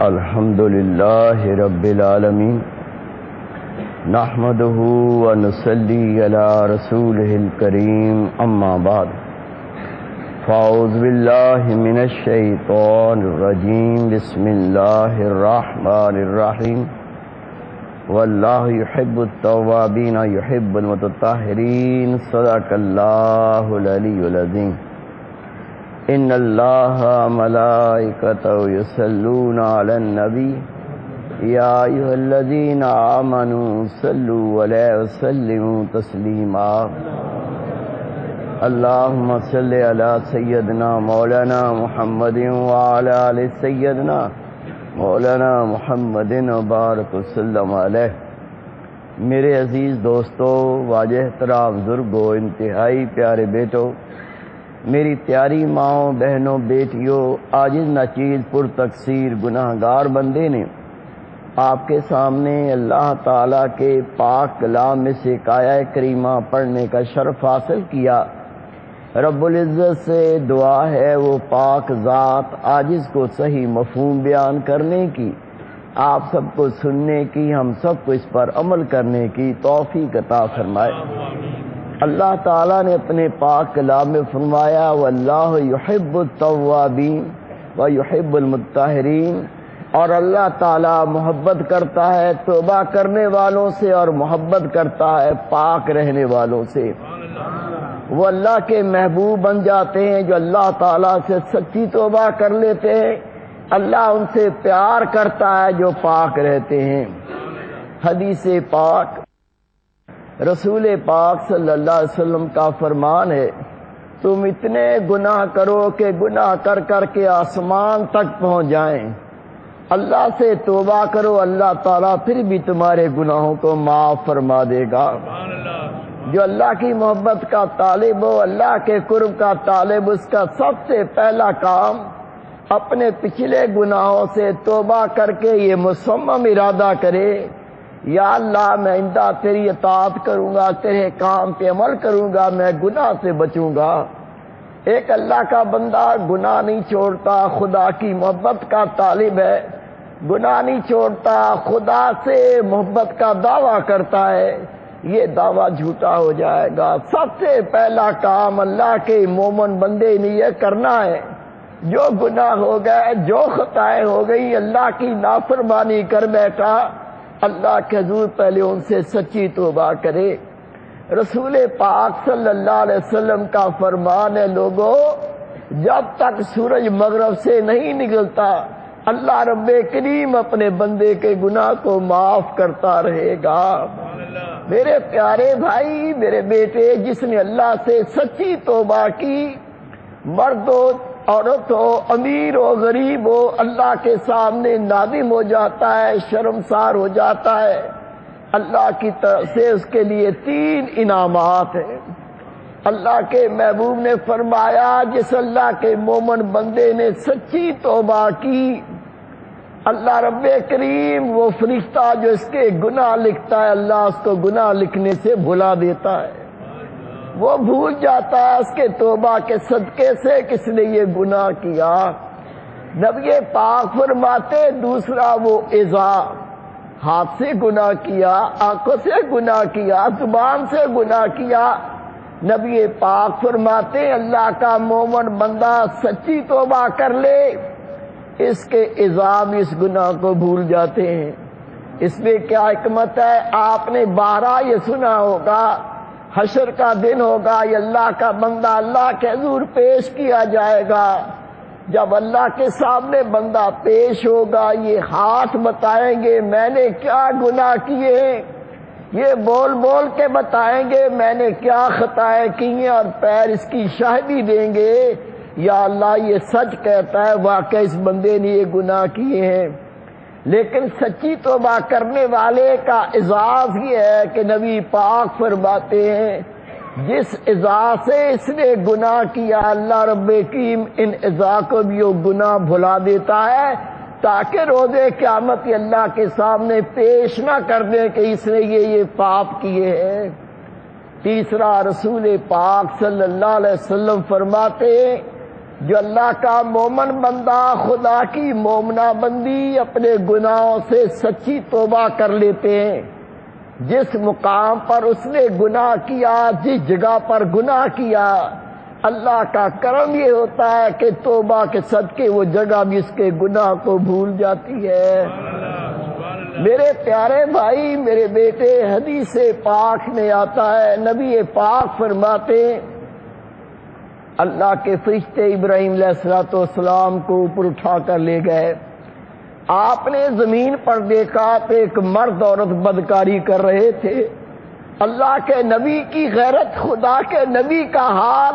الحمدللہ رب العالمین نحمدہ ونصلی علی رسولہ الکریم اما بعد فاعوذ باللہ من الشیطان الرجیم بسم اللہ الرحمن الرحیم واللہ یحب التوابین یحب المتطہرین صدق اللہ العلی العظیم ان اللہ ملائکتہ یصلون علی النبی یا ایھا الذین آمنوا صلوا علیہ وسلموا تسلیما اللہم صلی علی سیدنا مولانا محمد وعلی آل سیدنا مولانا محمد وبارک وسلم علیہ۔ میرے عزیز دوستو، واجہ احترام بزرگو، انتہائی پیارے بیٹو، میری پیاری ماؤں، بہنوں، بیٹیوں، عاجز ناچیز پر تقصیر گناہگار بندے نے آپ کے سامنے اللہ تعالیٰ کے پاک کلام میں سے ایک آیہ کریمہ پڑھنے کا شرف حاصل کیا۔ رب العزت سے دعا ہے وہ پاک ذات عاجز کو صحیح مفہوم بیان کرنے کی، آپ سب کو سننے کی، ہم سب کو اس پر عمل کرنے کی توفیق عطا فرمائے۔ اللہ تعالیٰ نے اپنے پاک کلام میں فرمایا واللہ یحب التوابین ویحب المطہرین، اور اللہ تعالیٰ محبت کرتا ہے توبہ کرنے والوں سے اور محبت کرتا ہے پاک رہنے والوں سے۔ وہ اللہ کے محبوب بن جاتے ہیں جو اللہ تعالیٰ سے سچی توبہ کر لیتے ہیں، اللہ ان سے پیار کرتا ہے جو پاک رہتے ہیں۔ حدیث پاک رسول پاک صلی اللہ علیہ وسلم کا فرمان ہے، تم اتنے گناہ کرو کہ گناہ کر کر کے آسمان تک پہنچ جائیں، اللہ سے توبہ کرو، اللہ تعالیٰ پھر بھی تمہارے گناہوں کو معاف فرما دے گا۔ جو اللہ کی محبت کا طالب ہو، اللہ کے قرب کا طالب، اس کا سب سے پہلا کام اپنے پچھلے گناہوں سے توبہ کر کے یہ مصمم ارادہ کرے، یا اللہ میں آئندہ تیری اطاعت کروں گا، تیرے کام پہ عمل کروں گا، میں گناہ سے بچوں گا۔ ایک اللہ کا بندہ گناہ نہیں چھوڑتا، خدا کی محبت کا طالب ہے، گناہ نہیں چھوڑتا، خدا سے محبت کا دعویٰ کرتا ہے، یہ دعویٰ جھوٹا ہو جائے گا۔ سب سے پہلا کام اللہ کے مومن بندے نے یہ کرنا ہے، جو گناہ ہو گئے، جو خطائیں ہو گئی، اللہ کی نافرمانی کر بیٹھا، اللہ کے حضور پہلے ان سے سچی توبہ کرے۔ رسول پاک صلی اللہ علیہ وسلم کا فرمان ہے، لوگوں جب تک سورج مغرب سے نہیں نکلتا اللہ رب کریم اپنے بندے کے گناہ کو معاف کرتا رہے گا۔ میرے پیارے بھائی، میرے بیٹے، جس نے اللہ سے سچی توبہ کی، مرد ہو عورت ہو، امیر ہو غریب ہو، اللہ کے سامنے نادم ہو جاتا ہے، شرمسار ہو جاتا ہے، اللہ کی طرف سے اس کے لیے 3 انعامات ہیں۔ اللہ کے محبوب نے فرمایا جس اللہ کے مومن بندے نے سچی توبہ کی، اللہ رب کریم وہ فرشتہ جو اس کے گناہ لکھتا ہے، اللہ اس کو گناہ لکھنے سے بھلا دیتا ہے۔ وہ بھول جاتا ہے اس کے توبہ کے صدقے سے کس نے یہ گناہ کیا۔ نبی پاک فرماتے دوسرا وہ ایذا، ہاتھ سے گناہ کیا، آنکھوں سے گناہ کیا، زبان سے گناہ کیا، نبی پاک فرماتے اللہ کا مومن بندہ سچی توبہ کر لے، اس کے ایذا بھی اس گناہ کو بھول جاتے ہیں۔ اس میں کیا حکمت ہے؟ آپ نے 12 یہ سنا ہوگا، حشر کا دن ہوگا، یہ اللہ کا بندہ اللہ کے حضور پیش کیا جائے گا۔ جب اللہ کے سامنے بندہ پیش ہوگا، یہ ہاتھ بتائیں گے میں نے کیا گناہ کیے ہیں، یہ بول بول کے بتائیں گے میں نے کیا خطائیں کی ہیں، اور پیر اس کی شاہدی دیں گے، یا اللہ یہ سچ کہتا ہے واقعی اس بندے نے یہ گناہ کیے ہیں۔ لیکن سچی توبہ کرنے والے کا اعزاز یہ ہے کہ نبی پاک فرماتے ہیں جس اعزاز سے اس نے گناہ کیا، اللہ رب کریم ان اعزاز کو بھی وہ گناہ بھلا دیتا ہے، تاکہ روز قیامت اللہ کے سامنے پیش نہ کر دیں کہ اس نے یہ پاپ کیے ہیں۔ تیسرا، رسول پاک صلی اللہ علیہ وسلم فرماتے ہیں جو اللہ کا مومن بندہ، خدا کی مومنہ بندی اپنے گناہوں سے سچی توبہ کر لیتے ہیں، جس مقام پر اس نے گناہ کیا، جس جگہ پر گناہ کیا، اللہ کا کرم یہ ہوتا ہے کہ توبہ کے صدقے وہ جگہ بھی اس کے گناہ کو بھول جاتی ہے۔ میرے پیارے بھائی، میرے بیٹے، حدیث پاک میں آتا ہے، نبی پاک فرماتے ہیں اللہ کے فرشتے ابراہیم علیہ السلام کو اوپر اٹھا کر لے گئے۔ آپ نے زمین پر دیکھا تو ایک مرد عورت بدکاری کر رہے تھے۔ اللہ کے نبی کی غیرت، خدا کے نبی کا حال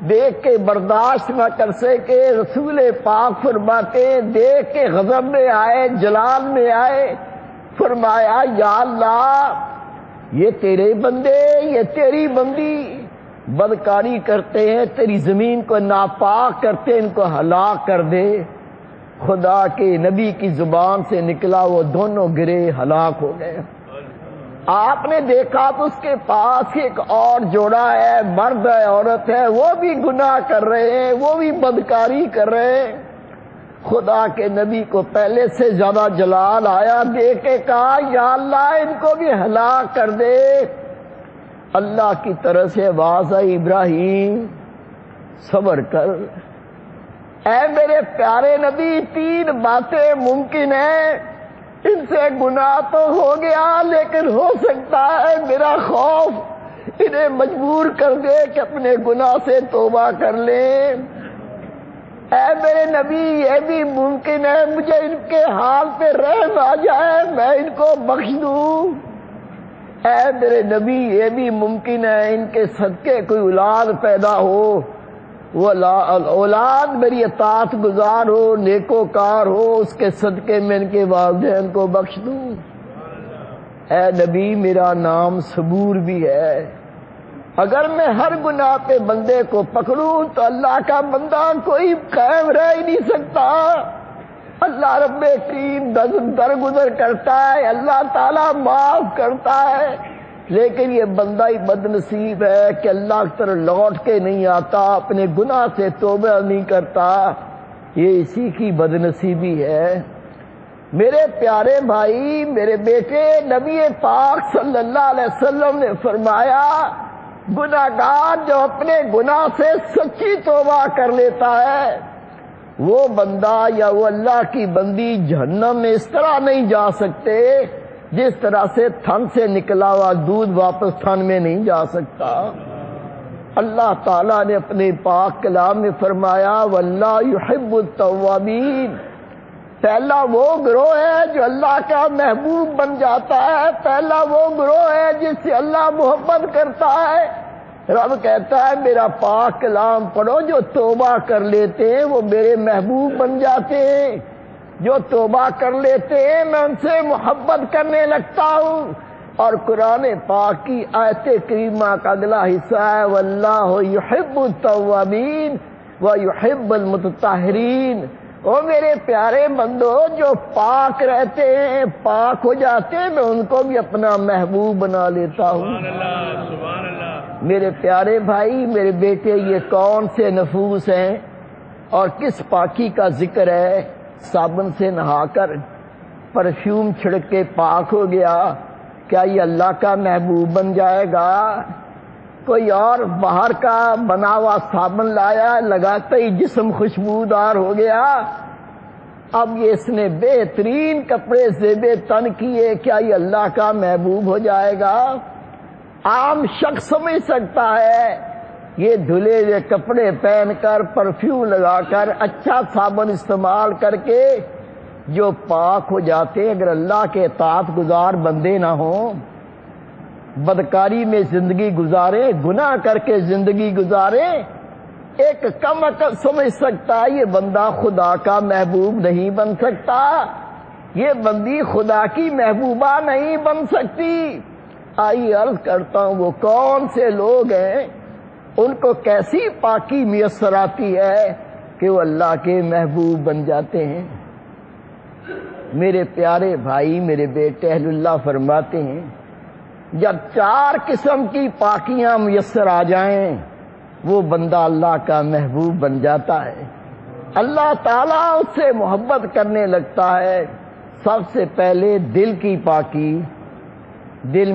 دیکھ کے برداشت نہ کر سکے، رسول پاک فرماتے دیکھ کے غضب میں آئے، جلال میں آئے، فرمایا یا اللہ یہ تیرے بندے، یہ تیری بندی بدکاری کرتے ہیں، تیری زمین کو ناپاک کرتے، ان کو ہلاک کر دے۔ خدا کے نبی کی زبان سے نکلا، وہ دونوں گرے، ہلاک ہو گئے۔ آپ نے دیکھا تو اس کے پاس ایک اور جوڑا ہے، مرد ہے عورت ہے، وہ بھی گناہ کر رہے ہیں، وہ بھی بدکاری کر رہے ہیں۔ خدا کے نبی کو پہلے سے زیادہ جلال آیا، دیکھ کے کہا یا اللہ ان کو بھی ہلاک کر دے۔ اللہ کی طرف سے آواز آئی ابراہیم صبر کر۔ اے میرے پیارے نبی، تین باتیں ممکن ہیں، ان سے گناہ تو ہو گیا لیکن ہو سکتا ہے میرا خوف انہیں مجبور کر دے کہ اپنے گناہ سے توبہ کر لیں۔ اے میرے نبی یہ بھی ممکن ہے مجھے ان کے حال پہ رحم آ جائے، میں ان کو بخش دوں۔ اے میرے نبی یہ بھی ممکن ہے ان کے صدقے کوئی اولاد پیدا ہو، وہ اولاد میری اطاعت گزار ہو، نیکوکار ہو، اس کے صدقے میں ان کے والدین کو بخش دوں۔ اے نبی میرا نام صبور بھی ہے، اگر میں ہر گناہ پہ بندے کو پکڑوں تو اللہ کا بندہ کوئی قائم رہ ہی نہیں سکتا۔ اللہ رب کریم درگزر کرتا ہے، اللہ تعالیٰ معاف کرتا ہے، لیکن یہ بندہ ہی بد نصیب ہے کہ اللہ کی طرف لوٹ کے نہیں آتا، اپنے گناہ سے توبہ نہیں کرتا، یہ اسی کی بد نصیبی ہے۔ میرے پیارے بھائی، میرے بیٹے، نبی پاک صلی اللہ علیہ وسلم نے فرمایا گناہگار جو اپنے گناہ سے سچی توبہ کر لیتا ہے، وہ بندہ یا وہ اللہ کی بندی جہنم میں اس طرح نہیں جا سکتے جس طرح سے تھن سے نکلا ہوا دودھ واپس تھن میں نہیں جا سکتا۔ اللہ تعالیٰ نے اپنے پاک کلام میں فرمایا واللہ یحب التوابین، پہلا وہ گروہ ہے جو اللہ کا محبوب بن جاتا ہے، پہلا وہ گروہ ہے جس سے اللہ محبت کرتا ہے۔ رب کہتا ہے میرا پاک کلام پڑھو، جو توبہ کر لیتے ہیں وہ میرے محبوب بن جاتے ہیں، جو توبہ کر لیتے ہیں میں ان سے محبت کرنے لگتا ہوں۔ اور قرآن پاک کی آیت کریمہ کا اگلا حصہ ہے واللہ یحب التوابین ویحب المتطہرین، او میرے پیارے بندو جو پاک رہتے ہیں، پاک ہو جاتے ہیں، میں ان کو بھی اپنا محبوب بنا لیتا ہوں۔ سبحان اللہ، سبحان اللہ۔ میرے پیارے بھائی، میرے بیٹے، یہ کون سے نفوس ہیں اور کس پاکی کا ذکر ہے؟ صابن سے نہا کر پرفیوم چھڑک کے پاک ہو گیا، کیا یہ اللہ کا محبوب بن جائے گا؟ کوئی اور باہر کا بنا ہوا صابن لایا، لگاتے ہی جسم خوشبودار ہو گیا، اب یہ اس نے بہترین کپڑے زیب تن کیے، کیا یہ اللہ کا محبوب ہو جائے گا؟ عام شخص سمجھ سکتا ہے یہ دھلے ہوئے کپڑے پہن کر، پرفیوم لگا کر، اچھا صابن استعمال کر کے جو پاک ہو جاتے، اگر اللہ کے اطاعت گزار بندے نہ ہوں، بدکاری میں زندگی گزارے، گناہ کر کے زندگی گزارے، ایک کم عقل سمجھ سکتا ہے یہ بندہ خدا کا محبوب نہیں بن سکتا، یہ بندی خدا کی محبوبہ نہیں بن سکتی۔ آئیے عرض کرتا ہوں وہ کون سے لوگ ہیں، ان کو کیسی پاکی میسر آتی ہے کہ وہ اللہ کے محبوب بن جاتے ہیں۔ میرے پیارے بھائی، میرے بیٹے، اہل اللہ فرماتے ہیں جب چار قسم کی پاکیاں میسر آ جائیں، وہ بندہ اللہ کا محبوب بن جاتا ہے، اللہ تعالیٰ اس سے محبت کرنے لگتا ہے۔ سب سے پہلے دل کی پاکی، دل